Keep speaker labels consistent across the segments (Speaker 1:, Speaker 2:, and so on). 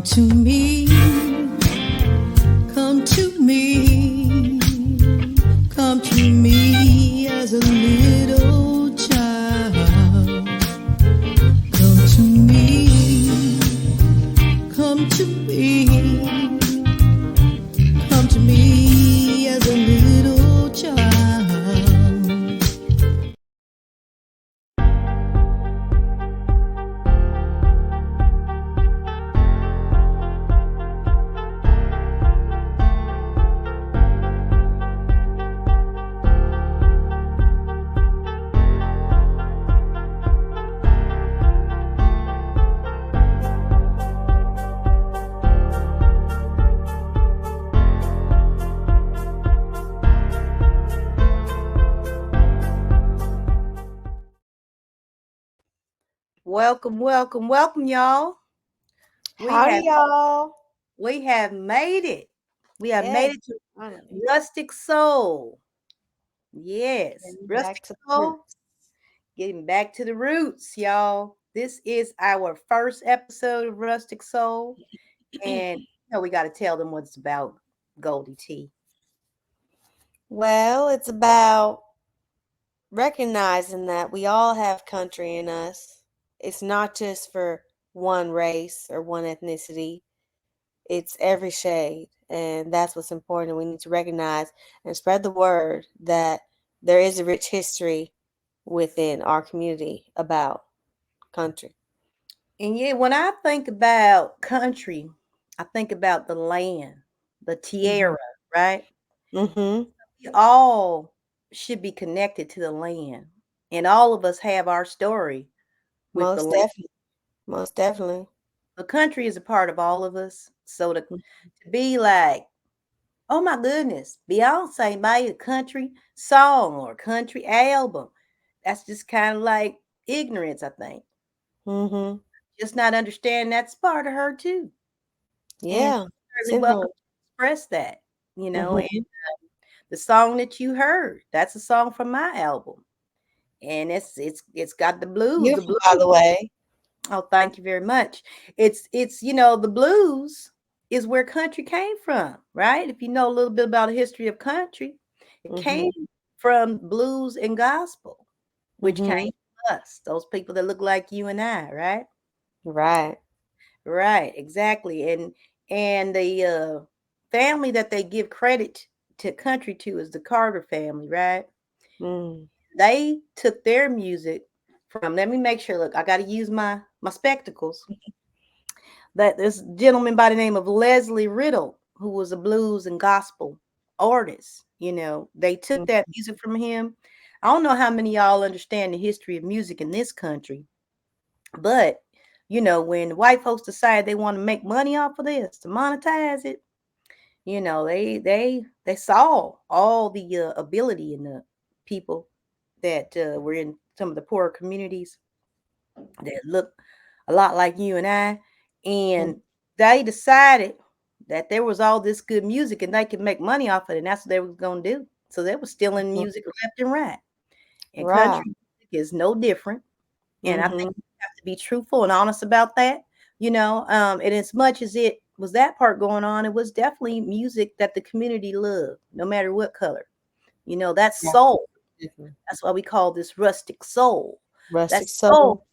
Speaker 1: to me, come to me, come to me as a little child. Come to me, come to me, come to me as a little child.
Speaker 2: Welcome, y'all. We
Speaker 3: Howdy,
Speaker 2: have
Speaker 3: y'all.
Speaker 2: we have made it. We have made
Speaker 3: Yes,
Speaker 2: it to
Speaker 3: finally.
Speaker 2: Rustic Soul. Yes,
Speaker 3: Getting
Speaker 2: Rustic
Speaker 3: back to the
Speaker 2: Soul.
Speaker 3: roots.
Speaker 2: Getting back to the roots, y'all. This is our first episode of Rustic Soul, and we got to tell them what it's about. Goldie T.
Speaker 3: Well, it's about recognizing that we all have country in us. It's not just for one race or one ethnicity, it's every shade. And that's what's important. We need to recognize and spread the word that there is a rich history within our community about country.
Speaker 2: And yeah, when I think about country, I think about the land, the
Speaker 3: Mm-hmm.
Speaker 2: tierra, right?
Speaker 3: Mm-hmm.
Speaker 2: We all should be connected to the land, and all of us have our story with the
Speaker 3: Most
Speaker 2: land.
Speaker 3: definitely. Most definitely.
Speaker 2: The country is a part of all of us. So to be like, oh my goodness, Beyonce made a country song or a country album, that's just kind of like ignorance, I think.
Speaker 3: Mm-hmm.
Speaker 2: Just not understanding that's part of her too. And
Speaker 3: Yeah. It's
Speaker 2: certainly
Speaker 3: in
Speaker 2: welcome
Speaker 3: her.
Speaker 2: to express that, and
Speaker 3: Mm-hmm.
Speaker 2: the song that you heard, that's a song from my album. And it's got the blues. The
Speaker 3: Beautiful, by
Speaker 2: blues.
Speaker 3: the way.
Speaker 2: Oh, thank you very much. It's the blues is where country came from, right? If you know a little bit about the history of country, it came
Speaker 3: Mhm.
Speaker 2: from blues and gospel, which came
Speaker 3: Mhm.
Speaker 2: from us, those people that look like you and I, right?
Speaker 3: Right.
Speaker 2: Right, exactly. And the family that they give credit to country to is the Carter family, right?
Speaker 3: Mm.
Speaker 2: They took their music from, let me make sure, look, I got to use my spectacles. That this gentleman by the name of Leslie Riddle, who was a blues and gospel artist, they took
Speaker 3: Mm.
Speaker 2: that music from him. I don't know how many of y'all understand the history of music in this country, but when the white folks decide they want to make money off of this to monetize it, they saw all the ability in the people that were in some of the poorer communities that look a lot like you and I,
Speaker 3: Mm.
Speaker 2: and they decided that there was all this good music and they could make money off of it, and that's what they was gonna do. So they were stealing
Speaker 3: Mhm.
Speaker 2: music left and right. And
Speaker 3: Right.
Speaker 2: country music is no different. And I think
Speaker 3: Mhm.
Speaker 2: we have to be truthful and honest about that. And as much as it was that part going on, it was definitely music that the community loved, no matter what color. That's
Speaker 3: Yeah.
Speaker 2: soul.
Speaker 3: Definitely.
Speaker 2: That's why we call this rustic soul. That
Speaker 3: Rustic
Speaker 2: soul,
Speaker 3: soul.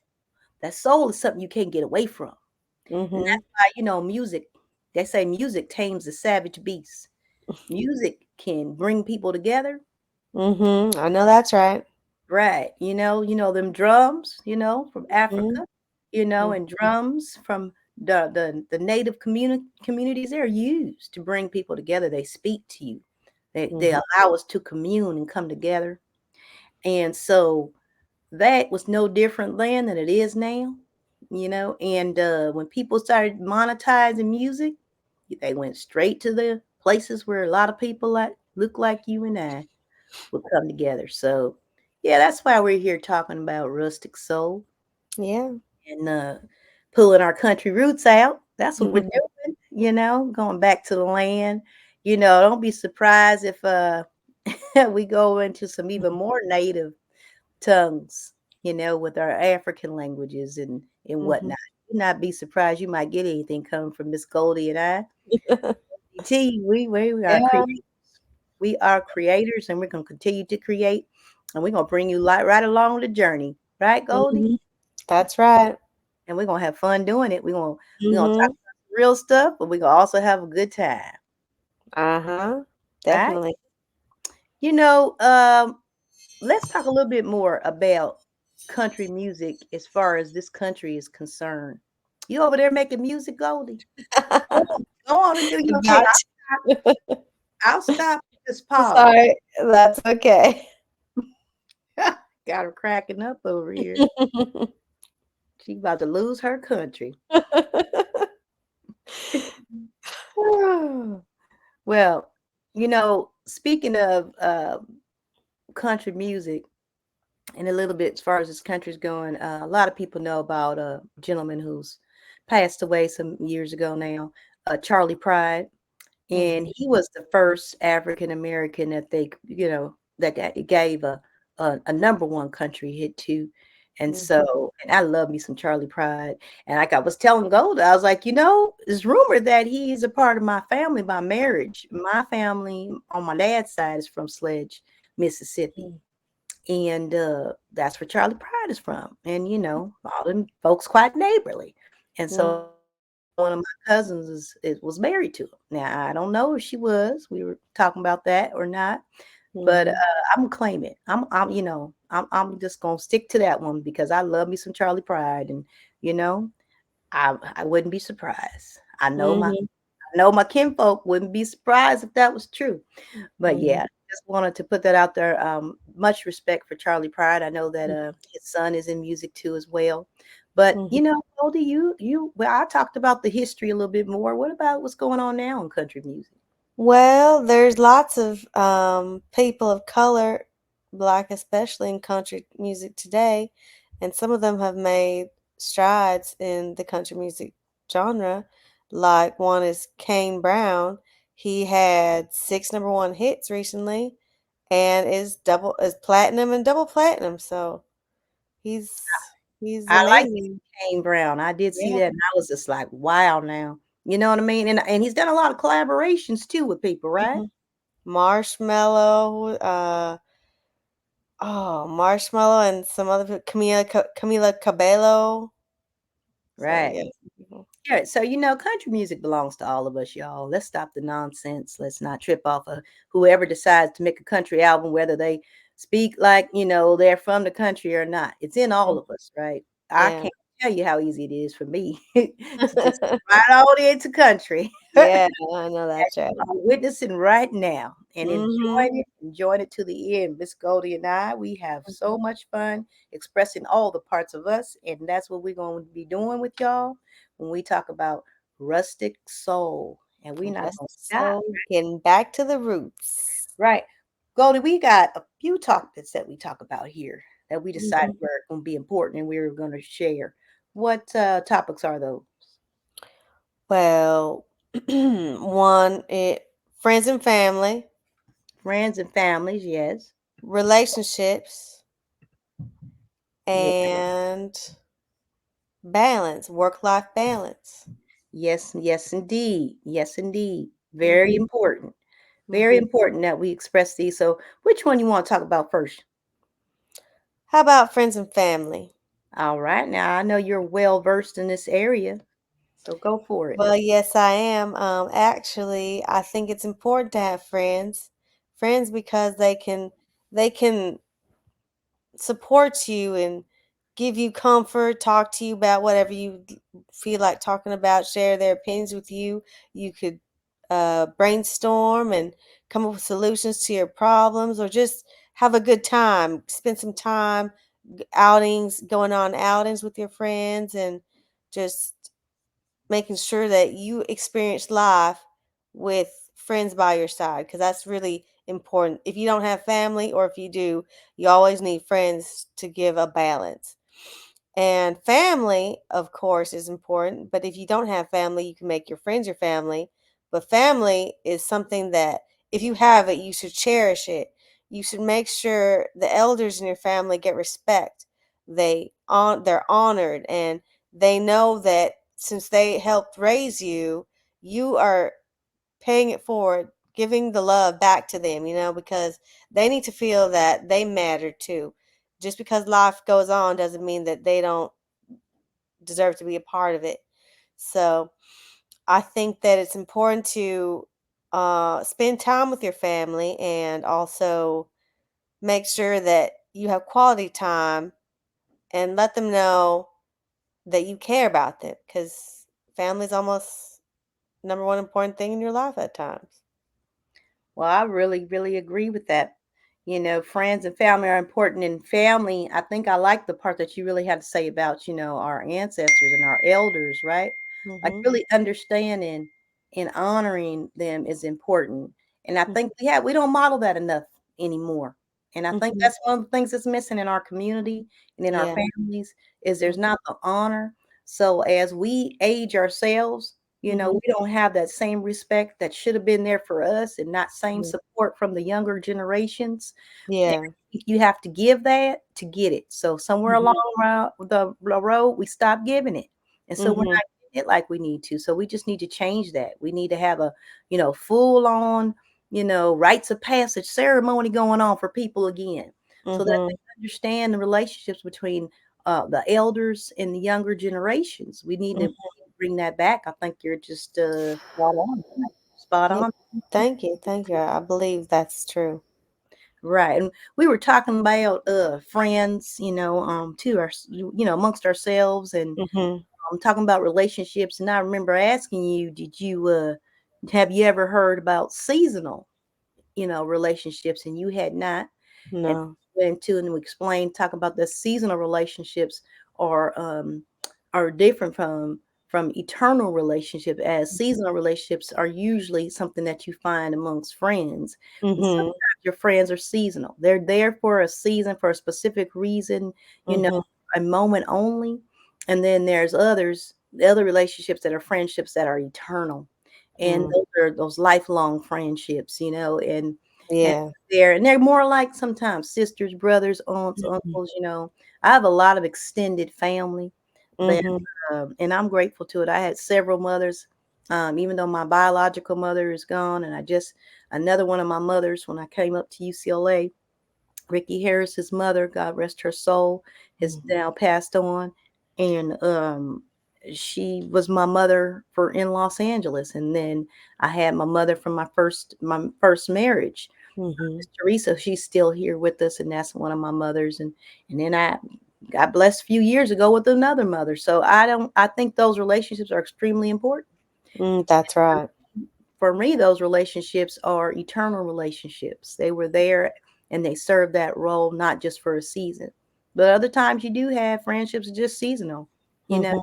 Speaker 2: that soul is something you can't get away from. And
Speaker 3: Mhm.
Speaker 2: that's why, music, they say music tames the savage beast. Music can bring people together.
Speaker 3: Mhm. I know that's right.
Speaker 2: Right. Them drums, from
Speaker 3: Mhm.
Speaker 2: Africa,
Speaker 3: Mm.
Speaker 2: and drums from the native communities, they're used to bring people together. They speak to you. They
Speaker 3: Mhm.
Speaker 2: allow us to commune and come together. And so that was no different then than it is now, and when people started monetizing music, they went straight to the places where a lot of people like look like you and I would come together. So yeah, that's why we're here talking about Rustic Soul
Speaker 3: Yeah.
Speaker 2: and pulling our country roots out. That's what we're
Speaker 3: Mhm.
Speaker 2: doing, going back to the land. Don't be surprised if we go into some even more native tongues, with our African languages and
Speaker 3: Mhm.
Speaker 2: whatnot. you not be surprised you might get anything coming from Miss Goldie and I. T, we are
Speaker 3: Yeah.
Speaker 2: creators. We are creators, and we're gonna continue to create, and we're gonna bring you right along the journey, right, Goldie?
Speaker 3: Mhm. That's right.
Speaker 2: And we're gonna have fun doing it. We're gonna talk
Speaker 3: Mhm.
Speaker 2: about real stuff, but we're gonna also have a good time.
Speaker 3: Uh-huh.
Speaker 2: All right.
Speaker 3: Definitely.
Speaker 2: You know, let's talk a little bit more about country music as far as this country is concerned. You over there making music, Goldie? Go on and do your thing.
Speaker 3: Got
Speaker 2: I'll stop. Just
Speaker 3: you.
Speaker 2: pause.
Speaker 3: Sorry. That's okay.
Speaker 2: Got her cracking up over here. She about to lose her country. Well, speaking of country music, and a little bit as far as this country's going, a lot of people know about a gentleman who's passed away some years ago now, Charlie Pride. And
Speaker 3: Mhm.
Speaker 2: he was the first African American that that gave a number one country hit to. And
Speaker 3: Mhm.
Speaker 2: so, and I love me some Charlie Pride. And like I was telling Golda, I was like, it's rumored that he is a part of my family by marriage. My family on my dad's side is from Sledge, Mississippi.
Speaker 3: Mhm.
Speaker 2: And that's where Charlie Pride is from. And all them folks quite neighborly. And so
Speaker 3: Mhm.
Speaker 2: one of my cousins was married to him. Now I don't know if she was. We were talking about that or not, but
Speaker 3: Mhm.
Speaker 2: I'm gonna claim it. I'm just gonna stick to that one because I love me some Charlie Pride, and you know I wouldn't be surprised.
Speaker 3: Mhm.
Speaker 2: I know my kinfolk wouldn't be surprised if that was true. But
Speaker 3: Mhm.
Speaker 2: yeah, just wanted to put that out there. Much respect for Charlie Pride. I know that his son is in music too as well. But
Speaker 3: Mhm.
Speaker 2: Goldie, well, I talked about the history a little bit more. What about what's going on now in country music?
Speaker 3: Well, there's lots of people of color, black especially in country music today, and some of them have made strides in the country music genre. Like one is Kane Brown. He had six number one hits recently, and is platinum and double platinum. So he's
Speaker 2: I like
Speaker 3: amazing.
Speaker 2: Kane Brown. I did see
Speaker 3: Yeah.
Speaker 2: that, and I was just like, wow, now you know what I mean. And he's done a lot of collaborations too with people, right?
Speaker 3: Mhm. Marshmallow. Marshmallow and some other Camila Cabello. So
Speaker 2: Right.
Speaker 3: yeah, some people.
Speaker 2: Yeah, so country music belongs to all of us, y'all. Let's stop the nonsense. Let's not trip off of whoever decides to make a country album, whether they speak like, they're from the country or not. It's in all
Speaker 3: Mm,
Speaker 2: of us, right? I
Speaker 3: yeah.
Speaker 2: can't tell you how easy it is for me to just right on into country.
Speaker 3: Yeah, I know that's right.
Speaker 2: I'm witnessing right now and
Speaker 3: Mhm.
Speaker 2: enjoying it to the end. Miss Goldie and I, we have
Speaker 3: Mhm.
Speaker 2: so much fun expressing all the parts of us, and that's what we're going to be doing with y'all when we talk about rustic soul. And we're not going
Speaker 3: Rustic
Speaker 2: to stop.
Speaker 3: Soul, getting back to the roots.
Speaker 2: Right. Goldie, we got a few topics that we talk about here that we decided
Speaker 3: Mhm.
Speaker 2: were going to be important and we were going to share. What topics are those?
Speaker 3: Well, one it friends and family,
Speaker 2: Friends and families, yes.
Speaker 3: relationships,
Speaker 2: Yeah.
Speaker 3: and balance, work-life balance.
Speaker 2: Yes, yes, indeed. Yes, indeed. Very
Speaker 3: Mhm.
Speaker 2: important. Very
Speaker 3: Mhm.
Speaker 2: important that we express these. So, which one you want to talk about first?
Speaker 3: How about friends and family?
Speaker 2: All right. Now, I know you're well versed in this area, so go for it.
Speaker 3: Well, yes, I am. Actually, I think it's important to have friends. Friends because they can support you and give you comfort, talk to you about whatever you feel like talking about, share their opinions with you. You could brainstorm and come up with solutions to your problems, or just have a good time. Spend some time outings, going on outings with your friends, and just making sure that you experience life with friends by your side, because that's really important. If you don't have family, or if you do, you always need friends to give a balance. And family, of course, is important, but if you don't have family, you can make your friends your family. But family is something that, if you have it, you should cherish it. You should make sure the elders in your family get respect. They're honored, and they know that since they helped raise you, you are paying it forward, giving the love back to them, because they need to feel that they matter too. Just because life goes on doesn't mean that they don't deserve to be a part of it. So I think that it's important to spend time with your family and also make sure that you have quality time and let them know that you care about them because family is almost number one important thing in your life at times.
Speaker 2: Well, I really, really agree with that. Friends and family are important. And family, I think I like the part that you really had to say about, our ancestors and our elders, right? Like
Speaker 3: Mhm.
Speaker 2: really understanding and honoring them is important. And I think we don't model that enough anymore. And I think
Speaker 3: Mhm.
Speaker 2: that's one of the things that's missing in our community and in our
Speaker 3: Yeah.
Speaker 2: families is there's
Speaker 3: Mhm.
Speaker 2: not the honor. So as we age ourselves,
Speaker 3: Mhm.
Speaker 2: we don't have that same respect that should have been there for us and not same
Speaker 3: Mhm.
Speaker 2: support from the younger generations. And
Speaker 3: Yeah.
Speaker 2: you have to give that to get it. So somewhere along
Speaker 3: Mhm.
Speaker 2: the road, we stop giving it. And so we're
Speaker 3: Mhm.
Speaker 2: not getting it like we need to. So we just need to change that. We need to have a, full on, rites of passage ceremony going on for people again so that they
Speaker 3: Mhm.
Speaker 2: understand the relationships between the elders and the younger generations. We need to
Speaker 3: Mhm.
Speaker 2: bring that back. I think you're just spot on. Spot
Speaker 3: Yeah.
Speaker 2: on.
Speaker 3: Thank you. Thank you. I believe that's true.
Speaker 2: Right. And we were talking about friends, to our, amongst ourselves and
Speaker 3: Mhm.
Speaker 2: talking about relationships. And I remember asking you, have you ever heard about seasonal, relationships? And you had not. And
Speaker 3: No.
Speaker 2: went into and we explained, talk about the seasonal relationships are um are different from eternal relationships, as seasonal relationships are usually something that you find amongst friends. And
Speaker 3: Mhm.
Speaker 2: sometimes your friends are seasonal. They're there for a season, for a specific reason, you know,
Speaker 3: Mhm.
Speaker 2: a moment only. And then there's the other relationships that are friendships that are eternal. And
Speaker 3: Mm.
Speaker 2: those are those lifelong friendships, and
Speaker 3: Yeah.
Speaker 2: they're more like sometimes sisters, brothers, aunts,
Speaker 3: Mhm.
Speaker 2: uncles. I have a lot of extended family that,
Speaker 3: Mhm.
Speaker 2: and I'm grateful to it. I had several mothers, even though my biological mother is gone, and another one of my mothers when I came up to UCLA, Ricky Harris's mother, God rest her soul, has
Speaker 3: Mhm.
Speaker 2: now passed on, and she was my mother for in Los Angeles, and then I had my mother from my first marriage,
Speaker 3: Mhm.
Speaker 2: Miss Teresa. She's still here with us, and that's one of my mothers, and then I got blessed a few years ago with another mother. So I think those relationships are extremely important.
Speaker 3: That's right.
Speaker 2: For me, those relationships are eternal relationships. They were there and they serve that role not just for a season. But other times you do have friendships just seasonal. You know,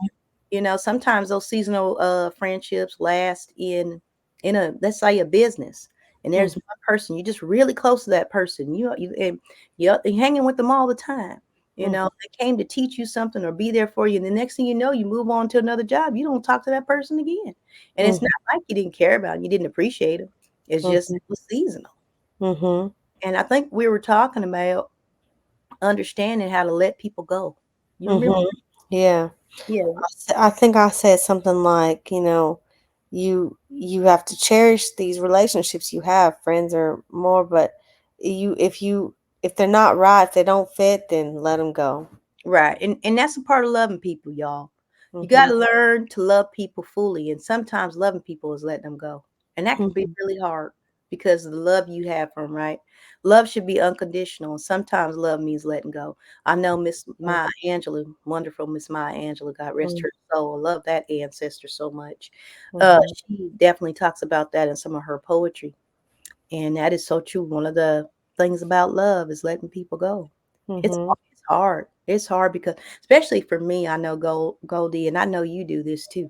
Speaker 3: Mhm.
Speaker 2: sometimes those seasonal friendships last in a, let's say, a business. And there's
Speaker 3: Mhm.
Speaker 2: one person you're just really close to that person. And you're hanging with them all the time.
Speaker 3: Mhm.
Speaker 2: They came to teach you something or be there for you. And the next thing you know, you move on to another job. You don't talk to that person again. And it's
Speaker 3: Mhm.
Speaker 2: not like you didn't care about him, you didn't appreciate him. It's just
Speaker 3: Mhm.
Speaker 2: it was seasonal.
Speaker 3: Mhm.
Speaker 2: And I think we were talking about understanding how to let people go. You remember?
Speaker 3: Mhm. Yeah.
Speaker 2: Yeah,
Speaker 3: I think I said something like, you have to cherish these relationships you have, friends or more, but if they're not right, if they don't fit, then let them go.
Speaker 2: right. And that's a part of loving people, y'all. You got
Speaker 3: Mhm.
Speaker 2: to learn to love people fully. And sometimes loving people is letting them go. And that can be
Speaker 3: Mhm.
Speaker 2: really hard because of the love you have for them, right? Love should be unconditional. And sometimes love means letting go. I know Miss Maya Angelou, wonderful Miss Maya Angelou, God rest
Speaker 3: Mhm.
Speaker 2: her soul. I love that ancestor so much.
Speaker 3: Mhm.
Speaker 2: She definitely talks about that in some of her poetry. And that is so true. One of the things about love is letting people go. It's
Speaker 3: Mhm.
Speaker 2: it's hard. It's hard because, especially for me, I know Goldie, and I know you do this too.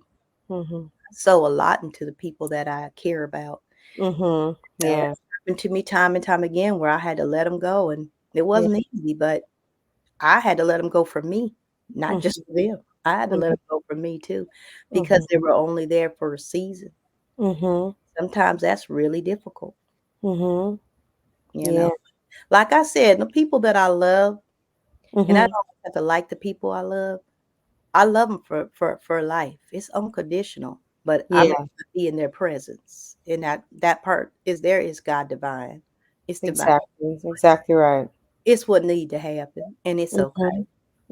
Speaker 3: Mhm.
Speaker 2: I sow a lot into the people that I care about.
Speaker 3: Mhm. Yeah.
Speaker 2: It's happened to me time and time again where I had to let them go, and it
Speaker 3: Yeah.
Speaker 2: wasn't easy, but I had to let them go for me, not just
Speaker 3: Mhm.
Speaker 2: for them. I had to let
Speaker 3: Mhm.
Speaker 2: them go for me too, because
Speaker 3: Mhm.
Speaker 2: they were only there for a season.
Speaker 3: Mhm.
Speaker 2: Sometimes that's really difficult,
Speaker 3: Mhm.
Speaker 2: you know.
Speaker 3: Yeah.
Speaker 2: Like I said, the people that I love, and I
Speaker 3: Mhm.
Speaker 2: don't have to like the people I love, I love them for life. It's unconditional, but I'm
Speaker 3: Yeah,
Speaker 2: able to be in their presence, and that part is there is God divine. It's divine.
Speaker 3: exactly. Exactly right.
Speaker 2: It's what need to happen, and it's okay.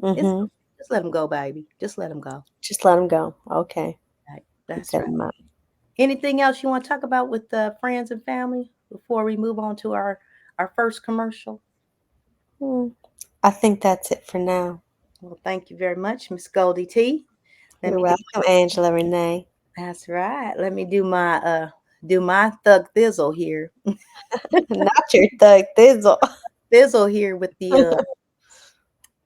Speaker 3: Mhm.
Speaker 2: It's
Speaker 3: Mhm.
Speaker 2: okay. Just let them go, baby. Just let them go.
Speaker 3: Just let them go. Okay.
Speaker 2: Right.
Speaker 3: Keep
Speaker 2: That's
Speaker 3: that
Speaker 2: right.
Speaker 3: in mind.
Speaker 2: Anything else you want to talk about with friends and family before we move on to our first commercial?
Speaker 3: Mm, I think that's it for now.
Speaker 2: Well, thank you very much, Miss Goldie T. Let
Speaker 3: You're
Speaker 2: me do.
Speaker 3: welcome, Angela Renee.
Speaker 2: That's right. Let me do my thug thizzle here.
Speaker 3: Not your thug thizzle.
Speaker 2: Thizzle here with the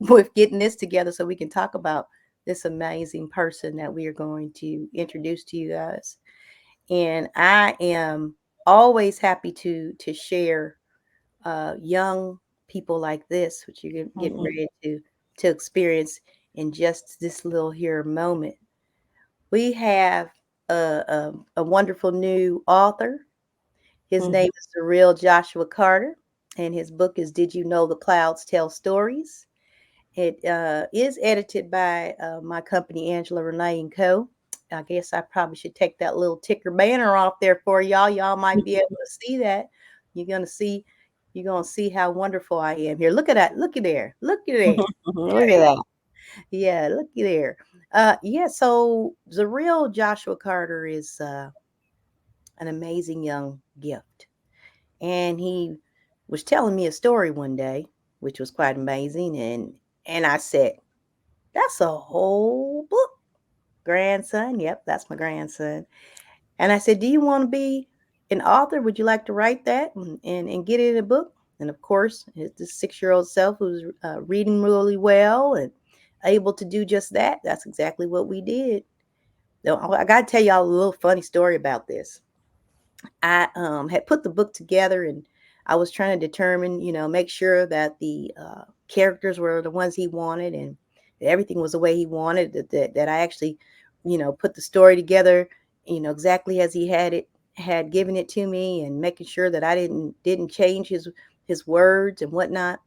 Speaker 2: with getting this together so we can talk about this amazing person that we are going to introduce to you guys. And I am always happy to share young people like this, which you're getting
Speaker 3: Mhm.
Speaker 2: ready to experience in just this little here moment. We have a wonderful new author. His
Speaker 3: Mhm.
Speaker 2: name is the real Joshua Carter, and his book is "Did You Know the Clouds Tell Stories?" It is edited by my company, Angela Renee and Co. I guess I probably should take that little ticker banner off there for y'all. Y'all might be able to see that. You're gonna see, you're gonna see how wonderful I am here. Look at that. Look at there. Look at there.
Speaker 3: Look at that.
Speaker 2: Yeah, looky there. Yeah. So the real Joshua Carter is an amazing young gift, and he was telling me a story one day, which was quite amazing, and I said, "That's a whole book, grandson." Yep, that's my grandson. And I said, "Do you want to be an author? Would you like to write that and get it in a book?" And of course, his 6-year-old self who's reading really well and able to do just that. That's exactly what we did. Now, I got to tell y'all a little funny story about this. I had put the book together and I was trying to determine, make sure that the characters were the ones he wanted and everything was the way he wanted, that I actually, put the story together, exactly as he had given it to me, and making sure that I didn't change his words and whatnot.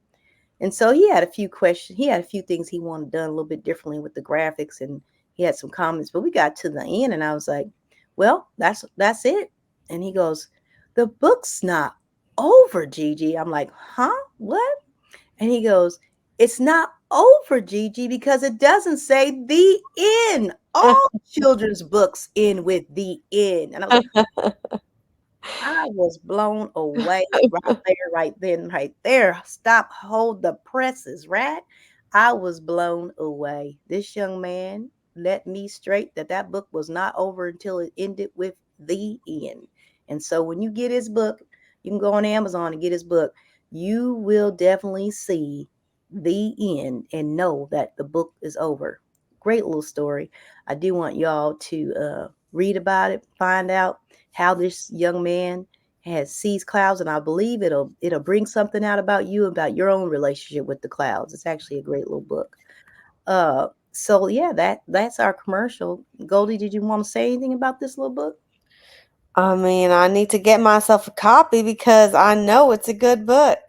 Speaker 2: And so he had a few questions. He had a few things he wanted done a little bit differently with the graphics, and he had some comments. But we got to the end, and I was like, "Well, that's it." And he goes, "The book's not over, Gigi." I'm like, "Huh? What?" And he goes, "It's not over, Gigi, because it doesn't say the end. All children's books end with the end." And I was like, I was blown away right there, right then, right there. Stop, hold the presses, right? I was blown away. This young man let me straight that book was not over until it ended with the end. And so when you get his book, you can go on Amazon and get his book. You will definitely see the end and know that the book is over. Great little story. I do want y'all to read about it, find out how this young man has sees clouds, and I believe it'll bring something out about you, about your own relationship with the clouds. It's actually a great little book. So yeah, that's our commercial. Goldie, did you want to say anything about this little book?
Speaker 3: I mean, I need to get myself a copy because I know it's a good book.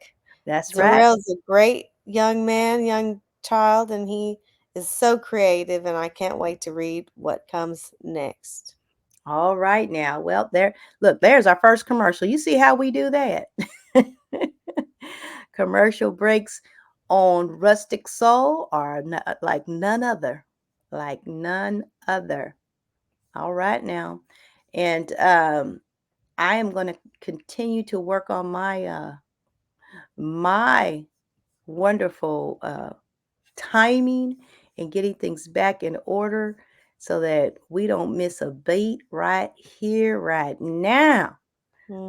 Speaker 2: That's right.
Speaker 3: Zarel's a great young man, young child, and he is so creative, and I can't wait to read what comes next.
Speaker 2: All right now. Well, look, there's our first commercial. You see how we do that? Commercial breaks on Rustic Soul are like none other. Like none other. All right now. And I am going to continue to work on my wonderful timing and getting things back in order so that we don't miss a beat right here, right now,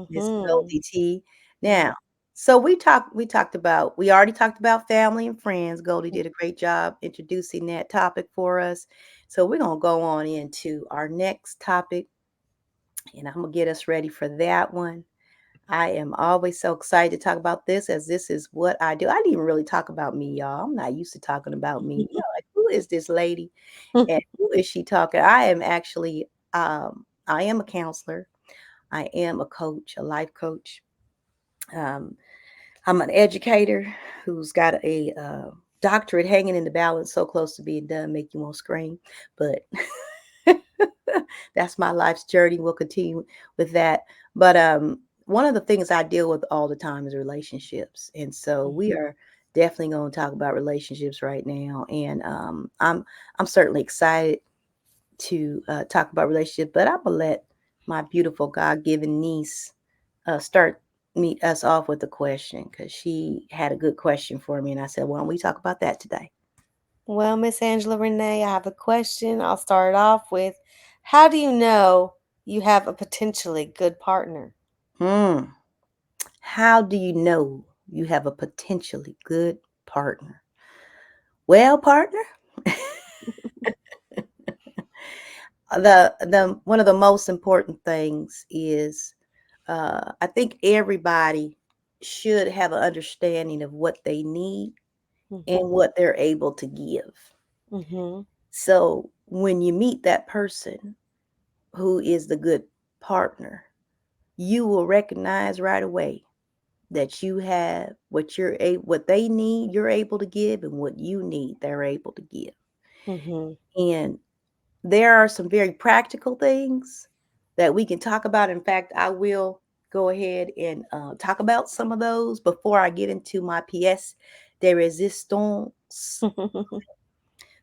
Speaker 2: Miss
Speaker 3: Mhm.
Speaker 2: Goldie T. Now, so we already talked about family and friends. Goldie did a great job introducing that topic for us. So we're gonna go on into our next topic, and I'm gonna get us ready for that one. I am always so excited to talk about this, as this is what I do. I didn't even really talk about me, y'all. I'm not used to talking about me. Like, who is this lady and who is she talking? I am a counselor. I am a coach, a life coach. Um, I'm an educator who's got a doctorate hanging in the balance, so close to being done, make you want to scream. But that's my life's journey. We'll continue with that. But one of the things I deal with all the time is relationships, and so we are definitely going to talk about relationships right now. And I'm certainly excited to talk about relationships, but I'm gonna let my beautiful God-given niece start meet us off with a question because she had a good question for me, and I said, "Why don't we talk about that today?"
Speaker 3: Well, Miss Angela Renee, I have a question. I'll start off with, how do you know you have a potentially good partner?
Speaker 2: Hmm. How do you know you have a potentially good partner? Well, partner, the one of the most important things is I think everybody should have an understanding of what they need
Speaker 3: Mm-hmm.
Speaker 2: and what they're able to give.
Speaker 3: Mm-hmm.
Speaker 2: So when you meet that person who is the good partner, you will recognize right away that you have what they need, you're able to give, and what you need, they're able to give.
Speaker 3: Mm-hmm.
Speaker 2: And there are some very practical things that we can talk about. In fact, I will go ahead and talk about some of those before I get into my pièce de résistance.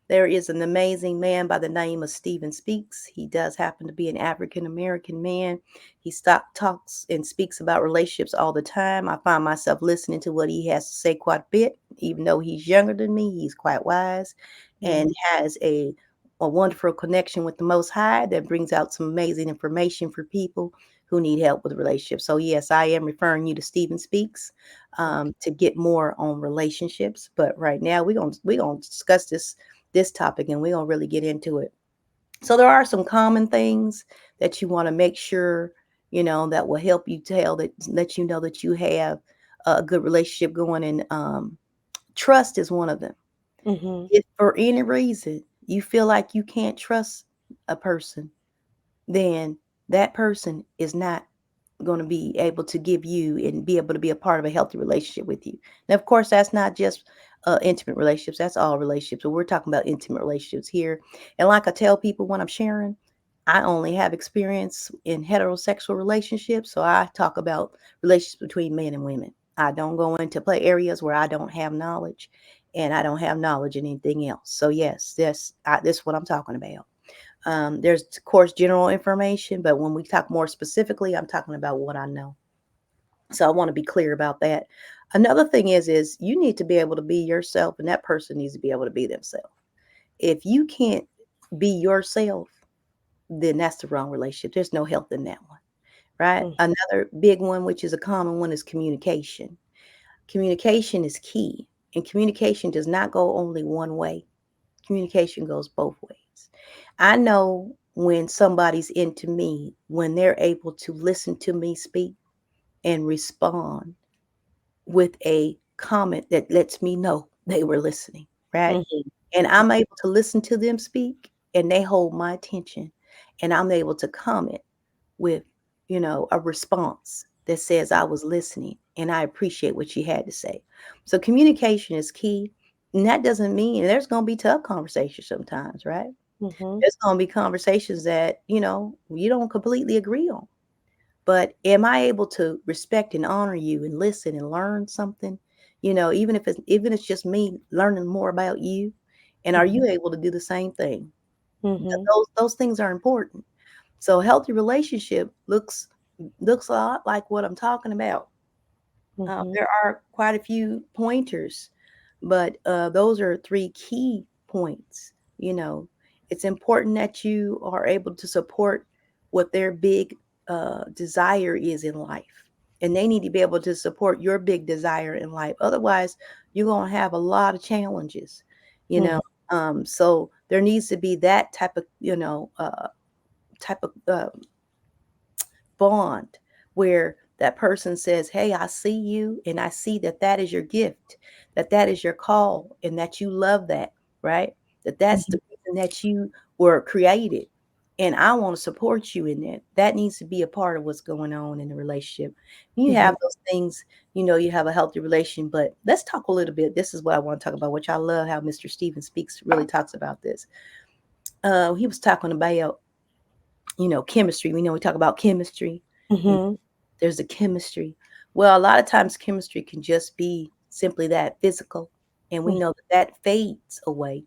Speaker 2: There is an amazing man by the name of Stephen Speaks. He does happen to be an African American man. He talks and speaks about relationships all the time. I find myself listening to what he has to say quite a bit. Even though he's younger than me, he's quite wise and has a wonderful connection with the Most High that brings out some amazing information for people who need help with relationships. So, yes, I am referring you to Stephen Speaks to get more on relationships. But right now, we're gonna discuss this topic and we're going to really get into it. So there are some common things that you want to make sure, that will help you tell that let you know that you have a good relationship going, and trust is one of them.
Speaker 3: Mm-hmm.
Speaker 2: If for any reason you feel like you can't trust a person, then that person is not going to be able to give you and be able to be a part of a healthy relationship with you. Now, of course, that's not just intimate relationships, that's all relationships. But we're talking about intimate relationships here. And like I tell people when I'm sharing, I only have experience in heterosexual relationships. So I talk about relationships between men and women. I don't go into play areas where I don't have knowledge and I don't have knowledge in anything else. So, yes, this is what I'm talking about. There's, of course, general information, but when we talk more specifically, I'm talking about what I know. So I want to be clear about that. Another thing is you need to be able to be yourself, and that person needs to be able to be themselves. If you can't be yourself, then that's the wrong relationship. There's no health in that one, right? Another big one, which is a common one, is communication. Communication is key, and communication does not go only one way. Communication goes both ways. I know when somebody's into me, when they're able to listen to me speak and respond with a comment that lets me know they were listening, right?
Speaker 3: Mm-hmm.
Speaker 2: And I'm able to listen to them speak and they hold my attention and I'm able to comment with, a response that says I was listening and I appreciate what you had to say. So communication is key. And that doesn't mean there's going to be tough conversations sometimes, right?
Speaker 3: Mm-hmm.
Speaker 2: There's going to be conversations that, you don't completely agree on. But am I able to respect and honor you and listen and learn something? Even if it's just me learning more about you, and are you able to do the same thing?
Speaker 3: Mm-hmm.
Speaker 2: Those things are important. So healthy relationship looks a lot like what I'm talking about.
Speaker 3: Mm-hmm.
Speaker 2: There are quite a few pointers, but those are three key points. You know, it's important that you are able to support what their big desire is in life, and they need to be able to support your big desire in life. Otherwise, you're gonna have a lot of challenges. You know, so there needs to be that type of bond where that person says, "Hey, I see you and I see that that is your gift, that that is your call and that you love that," right? That that's the reason that you were created and I want to support you in that. That needs to be a part of what's going on in the relationship. You
Speaker 3: Mhm.
Speaker 2: have those things, you have a healthy relation. But let's talk a little bit. This is what I want to talk about, which I love how Mr. Stephen Speaks really talks about this. He was talking about, chemistry. We know we talk about chemistry. You know,
Speaker 3: Mhm.
Speaker 2: there's a chemistry. Well, a lot of times chemistry can just be simply that physical. And we know that that fades away.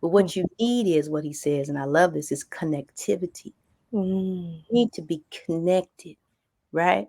Speaker 2: But
Speaker 3: Mhm.
Speaker 2: what you need is what he says, and I love this, is connectivity.
Speaker 3: Mhm.
Speaker 2: You need to be connected, right?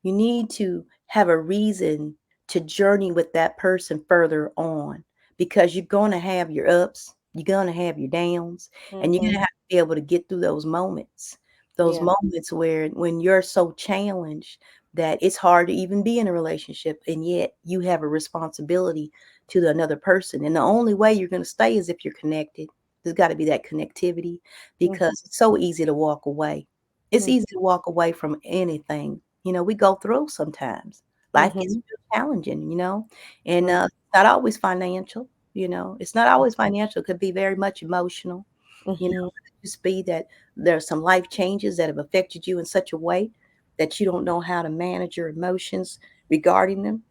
Speaker 2: You need to have a reason to journey with that person further on, because you're going to have your ups, you're going to have your downs, and you're going
Speaker 3: Mhm.
Speaker 2: to have to be able to get through those
Speaker 3: Yeah.
Speaker 2: moments where when you're so challenged that it's hard to even be in a relationship, and yet you have a responsibility to another person. And the only way you're going to stay is if you're connected. There's got to be that connectivity,
Speaker 3: Mhm.
Speaker 2: because it's so easy to walk away. It's easy to walk away from anything. We go through sometimes. Life gets
Speaker 3: Mhm.
Speaker 2: real challenging, and
Speaker 3: Mhm.
Speaker 2: it's not always financial. It's not always financial. It could be very much emotional.
Speaker 3: Mhm.
Speaker 2: It could just be that there's some life changes that have affected you in such a way that you don't know how to manage your emotions regarding them.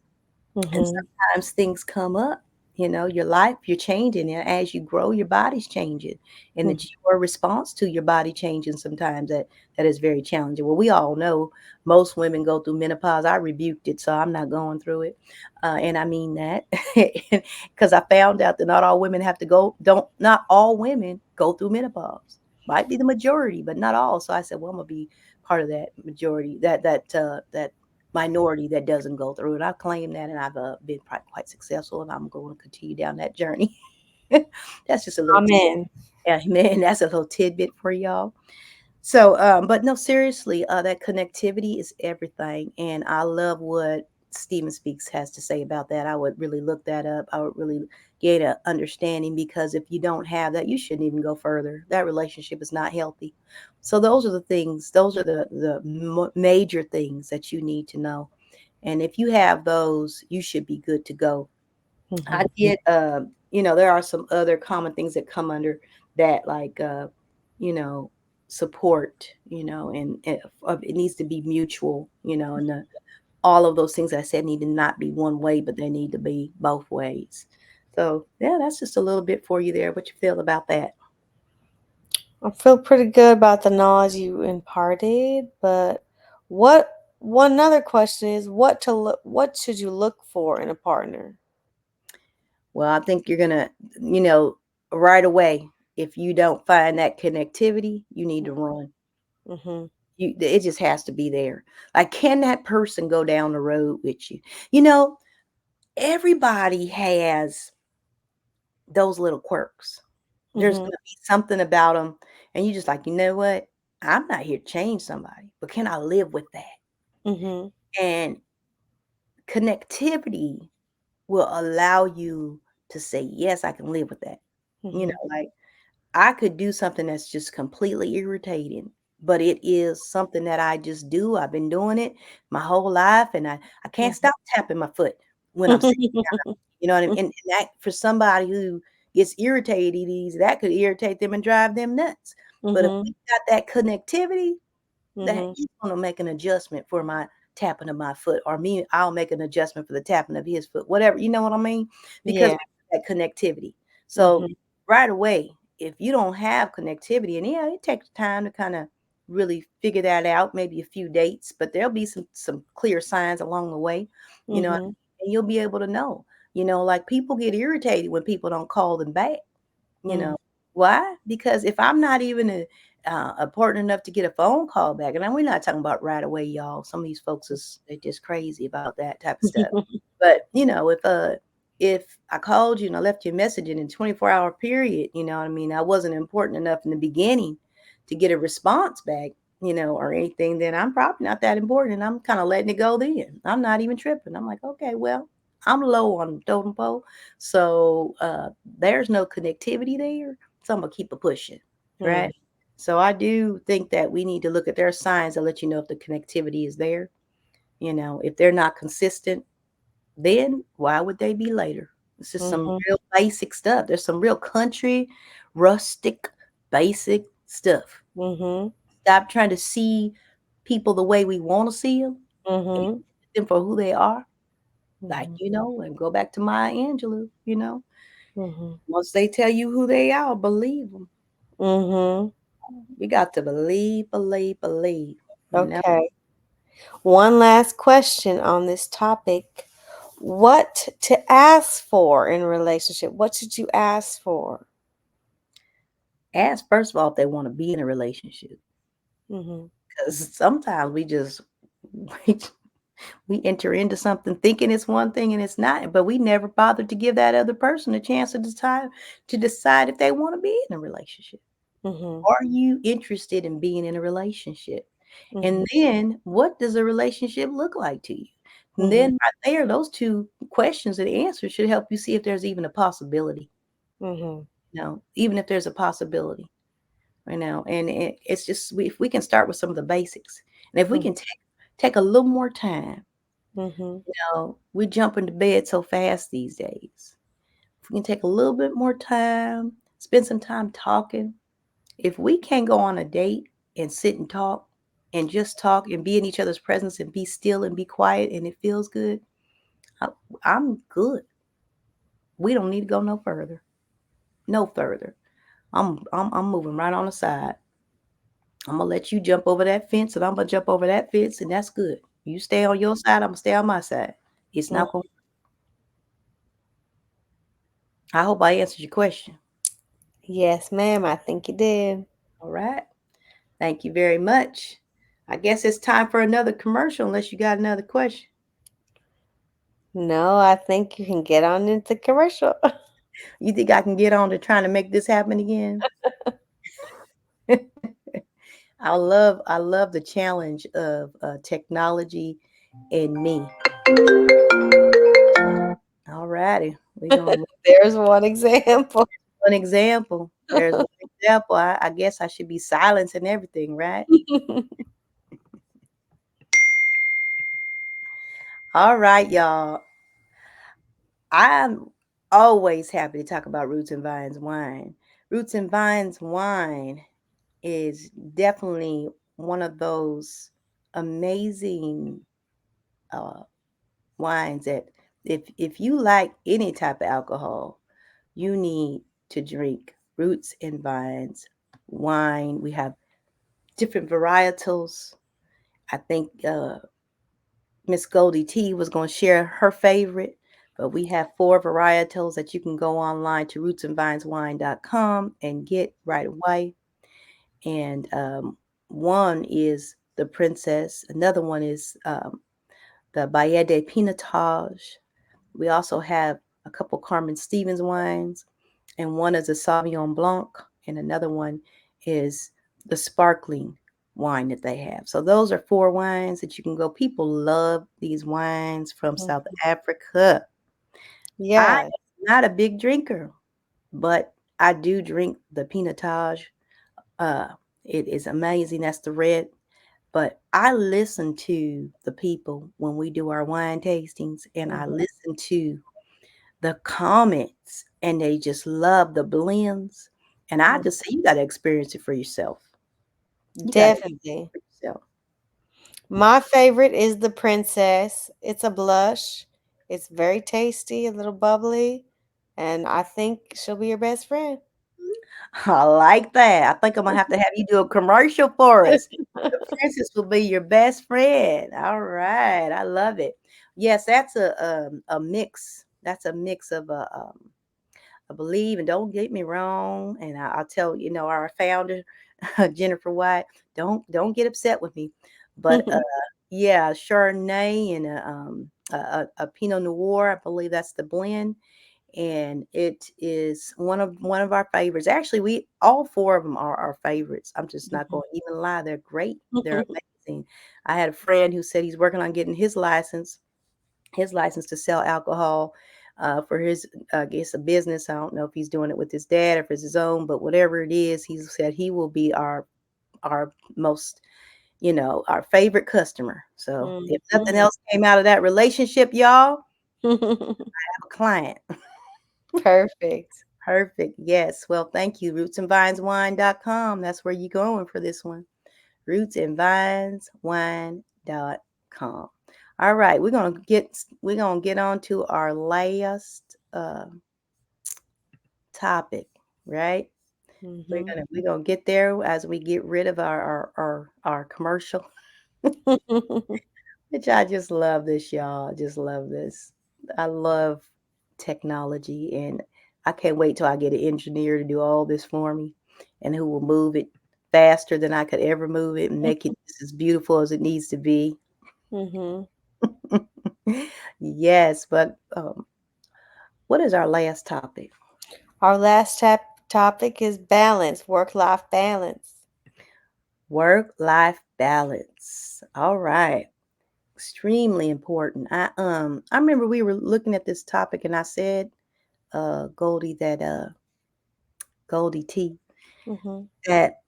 Speaker 2: And
Speaker 3: Mhm.
Speaker 2: sometimes things come up, your life, you're changing. And as you grow, your body's changing. And
Speaker 3: Mhm.
Speaker 2: that your response to your body changing sometimes that is very challenging. Well, we all know most women go through menopause. I rebuked it, so I'm not going through it. And I mean that because I found out that not all women have to go, not all women go through menopause. Might be the majority, but not all. So I said, well, I'm gonna be part of that majority, that minority that doesn't go through it. I claim that, and I've been quite successful, and I'm going to continue down that journey. That's just a little,
Speaker 3: Amen.
Speaker 2: yeah, man. That's a little tidbit for y'all. So, but no, seriously, that connectivity is everything, and I love what Stephen Speaks has to say about that. I would really look that up. I would really get a understanding, because if you don't have that, you shouldn't even go further. That relationship is not healthy. So those are the things. Those are the major things that you need to know. And if you have those, you should be good to go. I
Speaker 3: Mhm.
Speaker 2: did, there are some other common things that come under that, like, you know, support, and it needs to be mutual, and all of those things I said need to not be one way, but they need to be both ways. So, yeah, that's just a little bit for you there. What you feel about that?
Speaker 3: I feel pretty good about the knowledge you imparted, but what one other question is what should you look for in a partner?
Speaker 2: Well, I think you're gonna, you know, right away, if you don't find that connectivity, you need to run.
Speaker 3: Mhm.
Speaker 2: It just has to be there. Like, can that person go down the road with you? You know, everybody has those little quirks. There's
Speaker 3: Mhm.
Speaker 2: gonna be something about them, and you just like, you know what? I'm not here to change somebody, but can I live with that?
Speaker 3: Mhm.
Speaker 2: And connectivity will allow you to say, yes, I can live with that.
Speaker 3: Mhm.
Speaker 2: Like, I could do something that's just completely irritating, but it is something that I just do. I've been doing it my whole life, and I can't
Speaker 3: Mhm.
Speaker 2: stop tapping my foot when I'm sitting down. You know what I mean? And that, for somebody who gets irritated easy, that could irritate them and drive them nuts. But if we
Speaker 3: Mhm.
Speaker 2: got that connectivity, that
Speaker 3: Mhm.
Speaker 2: he's gonna make an adjustment for my tapping of my foot, or me, I'll make an adjustment for the tapping of his foot, whatever, you know what I mean? Because
Speaker 3: Yeah.
Speaker 2: that connectivity. So
Speaker 3: Mhm.
Speaker 2: right away, if you don't have connectivity, and yeah, it takes time to kind of really figure that out, maybe a few dates, but there'll be some clear signs along the way, you know,
Speaker 3: Mhm.
Speaker 2: and you'll be able to know. Like, people get irritated when people don't call them back. You
Speaker 3: Mhm.
Speaker 2: know why? Because if I'm not even important enough to get a phone call back, and we're not talking about right away, y'all. Some of these folks they're just crazy about that type of stuff. But if I called you and I left you a message in a 24-hour period, you know what I mean, I wasn't important enough in the beginning to get a response back, or anything, then I'm probably not that important, and I'm kind of letting it go then. I'm not even tripping. I'm like, okay, well, I'm low on the totem pole. So there's no connectivity there. So I'm gonna keep it pushing, right?
Speaker 3: Mhm.
Speaker 2: So I do think that we need to look at their signs that let you know if the connectivity is there. If they're not consistent, then why would they be later? This is some
Speaker 3: Mhm.
Speaker 2: real basic stuff. There's some real country, rustic, basic stuff.
Speaker 3: Mhm.
Speaker 2: Stop trying to see people the way we want to see them, and
Speaker 3: Mhm.
Speaker 2: them for who they are. Like,
Speaker 3: Mhm.
Speaker 2: and go back to Maya Angelou.
Speaker 3: Mhm.
Speaker 2: Once they tell you who they are, believe them.
Speaker 3: Mhm.
Speaker 2: We got to believe, believe, believe. You know,
Speaker 3: Okay. One last question on this topic. What to ask for in a relationship? What should you ask for?
Speaker 2: ask first of all if they want to be in a relationship,
Speaker 3: Mhm.
Speaker 2: because sometimes we, we enter into something thinking it's one thing and it's not, but we never bothered to give that other person a chance to decide if they want to be in a relationship.
Speaker 3: Mhm.
Speaker 2: Are you interested in being in a relationship? And
Speaker 3: Mhm.
Speaker 2: then what does a relationship look like to you? And
Speaker 3: Mhm.
Speaker 2: then right there, those two questions and answers should help you see if there's even a possibility.
Speaker 3: Mhm.
Speaker 2: Even if there's a possibility, and it's just if we can start with some of the basics, and if we
Speaker 3: Mhm.
Speaker 2: can take a little more time.
Speaker 3: Mhm.
Speaker 2: We jump into bed so fast these days. If we can take a little bit more time, spend some time talking. If we can't go on a date and sit and talk and just talk and be in each other's presence and be still and be quiet and it feels good, I, I'm good. We don't need to go no further. No further. I'm moving right on the side. I'm gonna let you jump over that fence, and I'm gonna jump over that fence, and that's good. You stay on your side, I'm gonna stay on my side. It's
Speaker 3: Mhm.
Speaker 2: not going. I hope I answered your question.
Speaker 3: Yes, ma'am. I think you did.
Speaker 2: All right. Thank you very much. I guess it's time for another commercial, unless you got another question.
Speaker 3: No, I think you can get on into commercial.
Speaker 2: You think I can get on to trying to make this happen again? I love the challenge of technology and me. All righty, we're gonna move
Speaker 3: There's one example.
Speaker 2: one example. There's one example. I guess I should be silenced and everything, right? All right, y'all. I'm always happy to talk about Roots and Vines wine. Roots and Vines wine is definitely one of those amazing uh, wines that if you like any type of alcohol, you need to drink Roots and Vines wine. We have different varietals. I think Miss Goldie T was going to share her favorite, but we have four varietals that you can go online to rootsandvineswine.com and get right away. And one is the Princess. Another one is the Baie de Pinotage. We also have a couple Carmen Stevens wines, and one is a Sauvignon Blanc, and another one is the sparkling wine that they have. So those are four wines that you can go. People love these wines from South Africa. I
Speaker 3: Yes.
Speaker 2: am not a big drinker, but I do drink the Pinotage. Uh, it is amazing. That's the red. But I listen to the people when we do our wine tastings, and I
Speaker 3: Mhm.
Speaker 2: listen to the comments, and they just love the blends. And I
Speaker 3: Mhm.
Speaker 2: just say, you got to experience it for yourself. You got to
Speaker 3: Definitely.
Speaker 2: for yourself.
Speaker 3: My favorite is the Princess. It's a blush. It's very tasty, a little bubbly, and I think she'll be your best friend.
Speaker 2: I like that. I think I'm gonna have to have you do a commercial for us. The princess will be your best friend. All right, I love it. Yes, that's a mix. That's a mix of I believe, and don't get me wrong, and I'll tell our founder, Jennifer White, don't get upset with me, but yeah, Chardonnay and a Pinot Noir, I believe that's the blend, and it is one of our favorites. Actually, we all four of them are our favorites. I'm just not going to even lie; they're great, they're amazing. I had a friend who said he's working on getting his license to sell alcohol for his, I guess, a business. I don't know if he's doing it with his dad or if it's his own, but whatever it is, he said he will be our most, our favorite customer. So if nothing
Speaker 3: Mhm.
Speaker 2: else came out of that relationship, y'all, have a client.
Speaker 3: Perfect.
Speaker 2: Perfect. Yes. Well, thank you. Rootsandvineswine.com. That's where you're going for this one. Rootsandvineswine.com. All right, we're gonna get on to our last topic, right? We're
Speaker 3: Mhm.
Speaker 2: gonna we're gonna get there as we get rid of our commercial, which I just love this, y'all. I just love this. I love technology, and I can't wait till I get an engineer to do all this for me, and who will move it faster than I could ever move it and make it just as beautiful as it needs to be.
Speaker 3: Mhm.
Speaker 2: Yes, but what is our last topic?
Speaker 3: Our last topic is balance, work-life balance.
Speaker 2: Work-life balance. All right. Extremely important. I remember we were looking at this topic and I said, Goldie, that Goldie T,
Speaker 3: Mhm.
Speaker 2: that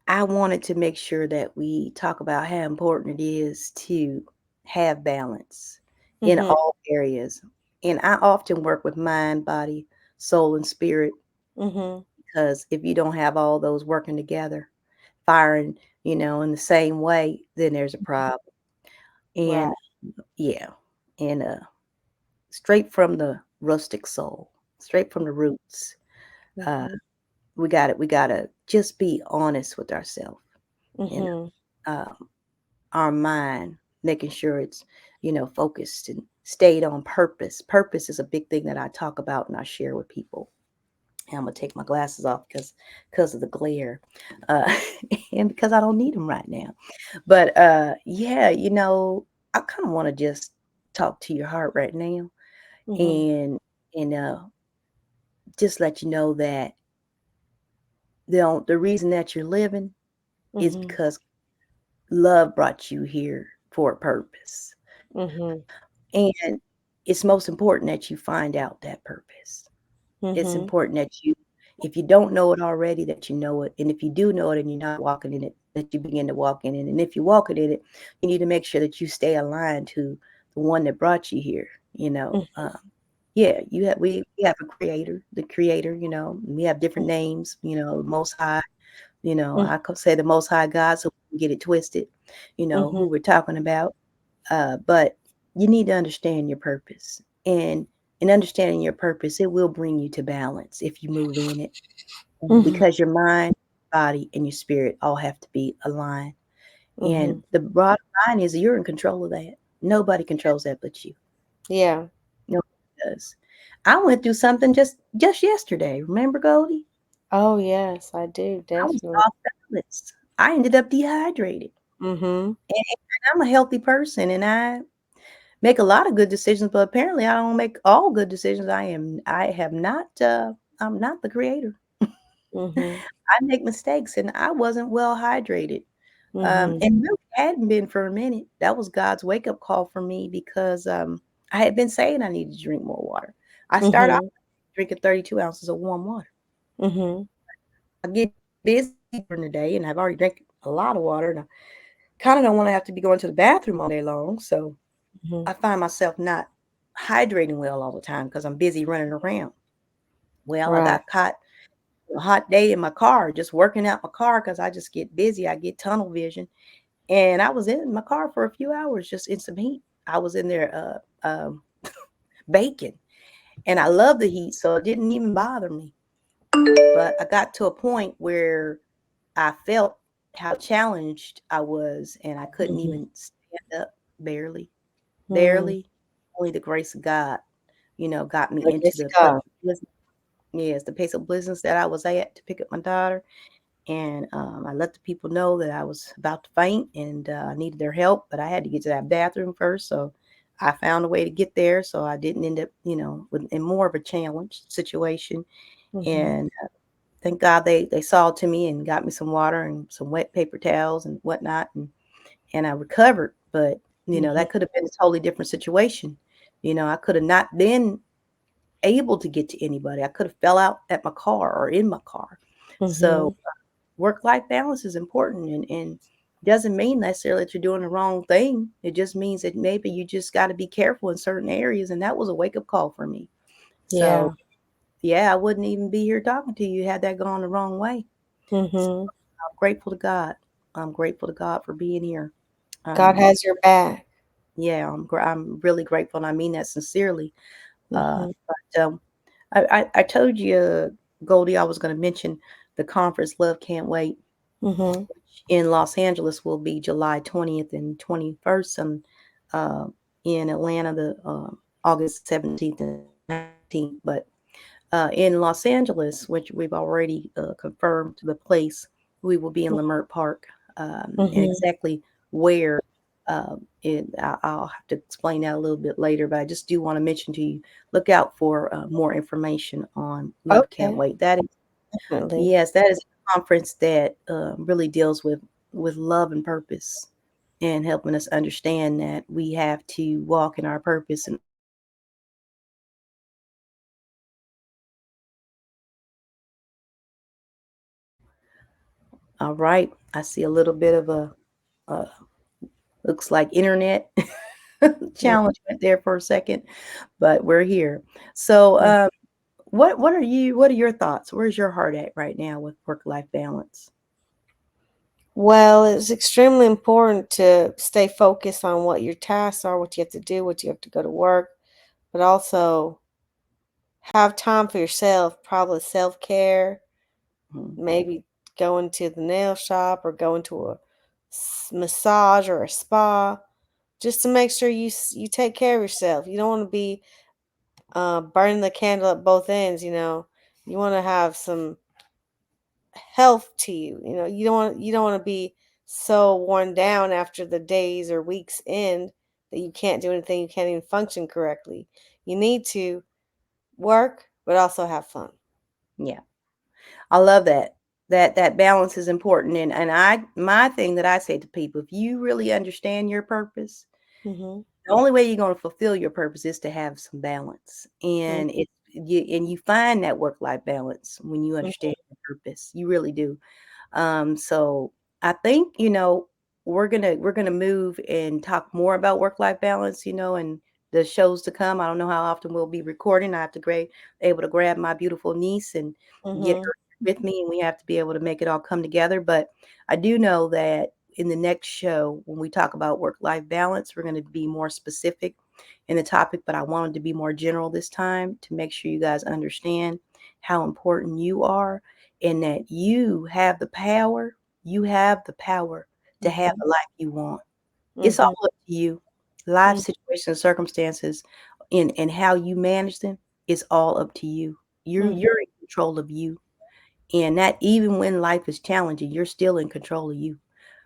Speaker 2: I wanted to make sure that we talk about how important it is to have balance in
Speaker 3: Mhm.
Speaker 2: all areas. And I often work with mind, body, soul, and spirit,
Speaker 3: Mhm.
Speaker 2: because if you don't have all those working together, firing, in the same way, then there's a problem.
Speaker 3: Right.
Speaker 2: And yeah, and straight from the rustic soul, straight from the roots. Uh,
Speaker 3: Mhm.
Speaker 2: we gotta just be honest with ourselves, and
Speaker 3: Mhm.
Speaker 2: um, our mind, making sure it's focused and stayed on purpose. Purpose is a big thing that I talk about and I share with people. And I'm gonna take my glasses off because of the glare, uh, and because I don't need them right now. But yeah, I kind of want to just talk to your heart right now,
Speaker 3: Mhm.
Speaker 2: and just let you know that the reason that you're living is
Speaker 3: Mhm.
Speaker 2: because love brought you here for a purpose.
Speaker 3: Mhm.
Speaker 2: And it's most important that you find out that purpose. It's
Speaker 3: Mhm.
Speaker 2: important that if you don't know it already, that you know it. And if you do know it and you're not walking in it, that you begin to walk in it. And if you're walking in it, you need to make sure that you stay aligned to the one that brought you here. Yeah, we have a creator, the creator. We have different names. Most high.
Speaker 3: Mhm.
Speaker 2: I could say the Most High God, so we can get it twisted.
Speaker 3: Mhm.
Speaker 2: Who we're talking about. But you need to understand your purpose, and in understanding your purpose, it will bring you to balance if you move in it,
Speaker 3: Mhm.
Speaker 2: because your mind, body, and your spirit all have to be aligned. And
Speaker 3: Mhm.
Speaker 2: the bottom line is you're in control of that. Nobody controls that but you.
Speaker 3: Yeah.
Speaker 2: Nobody does. I went through something just yesterday. Remember, Goldie?
Speaker 3: Oh yes, I do
Speaker 2: I was
Speaker 3: definitely.
Speaker 2: off balance. I ended up dehydrated.
Speaker 3: Mhm.
Speaker 2: And I'm a healthy person, and I make a lot of good decisions, but apparently I don't make all good decisions. I have not I'm not the creator.
Speaker 3: Mhm.
Speaker 2: I make mistakes and I wasn't well hydrated.
Speaker 3: Mhm.
Speaker 2: And really hadn't been for a minute. That was God's wake up call for me, because I had been saying I needed to drink more water. I started off
Speaker 3: Mhm.
Speaker 2: drinking 32 ounces of warm water.
Speaker 3: Mhm.
Speaker 2: I get busy during the day and I've already drank a lot of water, and I kind of don't want to have to be going to the bathroom all day long. So
Speaker 3: Mhm.
Speaker 2: I find myself not hydrating well all the time because I'm busy running around. Well, I
Speaker 3: Right.
Speaker 2: got caught a hot day in my car, just working out my car because I just get busy. I get tunnel vision. And I was in my car for a few hours just in some heat. I was in there baking. And I love the heat, so it didn't even bother me. But I got to a point where I felt how challenged I was, and I couldn't
Speaker 3: Mhm.
Speaker 2: even stand up, barely,
Speaker 3: Mhm.
Speaker 2: barely. Only the grace of God, got me
Speaker 3: I
Speaker 2: into
Speaker 3: guess
Speaker 2: the place
Speaker 3: God.
Speaker 2: of business. Yes, the place of business that I was at to pick up my daughter. And I let the people know that I was about to faint and I needed their help, but I had to get to that bathroom first. So I found a way to get there, so I didn't end up, in more of a challenge situation.
Speaker 3: Mhm.
Speaker 2: And thank God they saw to me and got me some water and some wet paper towels and whatnot, and I recovered. But
Speaker 3: Mhm.
Speaker 2: that could have been a totally different situation. I could have not been able to get to anybody. I could have fell out at my car or in my car. So
Speaker 3: Mhm.
Speaker 2: work-life balance is important, and doesn't mean necessarily that you're doing the wrong thing. It just means that maybe you just got to be careful in certain areas, and that was a wake-up call for me. So
Speaker 3: Yeah.
Speaker 2: yeah, I wouldn't even be here talking to you had that gone the wrong way. So
Speaker 3: Mhm.
Speaker 2: I'm grateful to God. I'm grateful to God for being here.
Speaker 3: God
Speaker 2: Um,
Speaker 3: has your back.
Speaker 2: yeah, I'm really grateful, and I mean that sincerely.
Speaker 3: Mhm.
Speaker 2: But I told you, Goldie, I was going to mention the conference Love Can't Wait
Speaker 3: Mhm.
Speaker 2: in Los Angeles will be July 20th and 21st, and uh, in Atlanta the August 17th and 19th. But in Los Angeles, which we've already confirmed the place, we will be in Leimert Park, and
Speaker 3: Mhm.
Speaker 2: exactly where. I'll have to explain that a little bit later, but I just do want to mention to you, look out for more information on Love Can't
Speaker 3: Okay.
Speaker 2: Wait. That is,
Speaker 3: Definitely.
Speaker 2: yes, that is a conference that really deals with love and purpose, and helping us understand that we have to walk in our purpose. And all right, I see a little bit of a looks like internet
Speaker 3: Mhm.
Speaker 2: challenge went there for a second, but we're here. So, what are your thoughts? Where's your heart at right now with work life balance?
Speaker 3: Well, it's extremely important to stay focused on what your tasks are, what you have to do, what you have to go to work, but also have time for yourself, probably self-care,
Speaker 2: Mhm.
Speaker 3: maybe going to the nail shop or going to a massage or a spa, just to make sure you take care of yourself. You don't want to be burning the candle at both ends. You want to have some health to you. You don't want to be so worn down after the days or weeks end that you can't do anything, you can't even function correctly. You need to work but also have fun.
Speaker 2: Yeah. I love that. That balance is important, and my thing that I say to people, if you really understand your purpose,
Speaker 3: Mhm.
Speaker 2: the only way you're going to fulfill your purpose is to have some balance.
Speaker 3: Mhm.
Speaker 2: And you find that work life balance when you
Speaker 3: Mhm.
Speaker 2: understand your purpose. You really do. So I think, we're gonna move and talk more about work-life balance, and the shows to come. I don't know how often we'll be recording. I have to able to grab my beautiful niece and get
Speaker 3: Mhm.
Speaker 2: her with me, and we have to be able to make it all come together. But I do know that in the next show, when we talk about work-life balance, we're going to be more specific in the topic, but I wanted to be more general this time to make sure you guys understand how important you are, and that you have the power to have
Speaker 3: Mhm.
Speaker 2: the life you want. It's all
Speaker 3: Mhm.
Speaker 2: up to you. Life
Speaker 3: Mhm.
Speaker 2: situations, circumstances, and how you manage them is all up to you. You're
Speaker 3: Mhm.
Speaker 2: you're in control of you. And that even when life is challenging, you're still in control of you.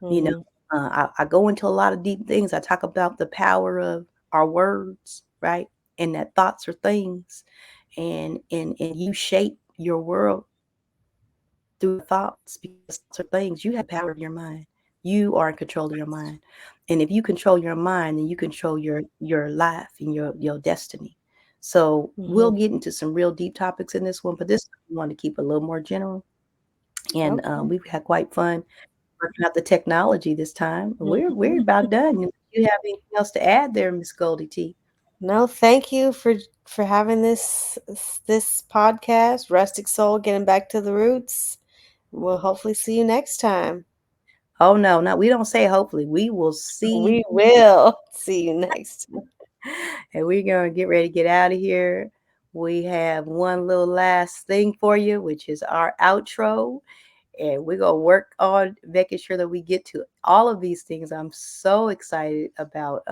Speaker 2: You know,
Speaker 3: Mhm.
Speaker 2: I go into a lot of deep things. I talk about the power of our words, right? And that thoughts are things, and you shape your world through thoughts, because thoughts are things. You have power of your mind. You are in control of your mind. And if you control your mind, then you control your life and your destiny. So we'll
Speaker 3: Mhm.
Speaker 2: get into some real deep topics in this one, but this we want to keep it a little more general. And
Speaker 3: Okay.
Speaker 2: we've had quite fun working out the technology this time. We're
Speaker 3: Mhm.
Speaker 2: about done. Do you have anything else to add there, Miss Goldie T?
Speaker 3: No, thank you for having this podcast, Rustic Soul, getting back to the roots. We'll hopefully see you next time.
Speaker 2: Oh no, no, we don't say hopefully. We will see.
Speaker 3: We will see you next time.
Speaker 2: And we're going to get ready to get out of here. We have one little last thing for you, which is our outro. And we're going to work on making sure that we get to all of these things. I'm so excited about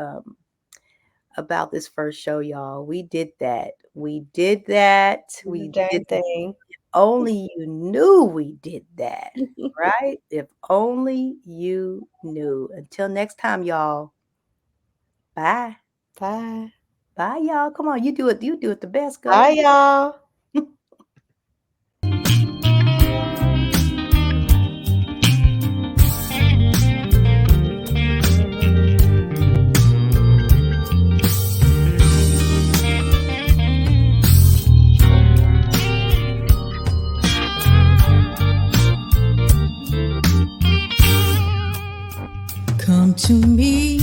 Speaker 2: this first show, y'all. We did that. We did that.
Speaker 3: The
Speaker 2: We
Speaker 3: darn
Speaker 2: did.
Speaker 3: thing.
Speaker 2: Only you knew we did that, right? If only you knew. Until next time, y'all. Bye.
Speaker 3: Bye.
Speaker 2: Bye, y'all. Come on, you do it. You do it the best,
Speaker 3: Bye,
Speaker 2: Goldie.
Speaker 3: y'all.
Speaker 1: Come to me.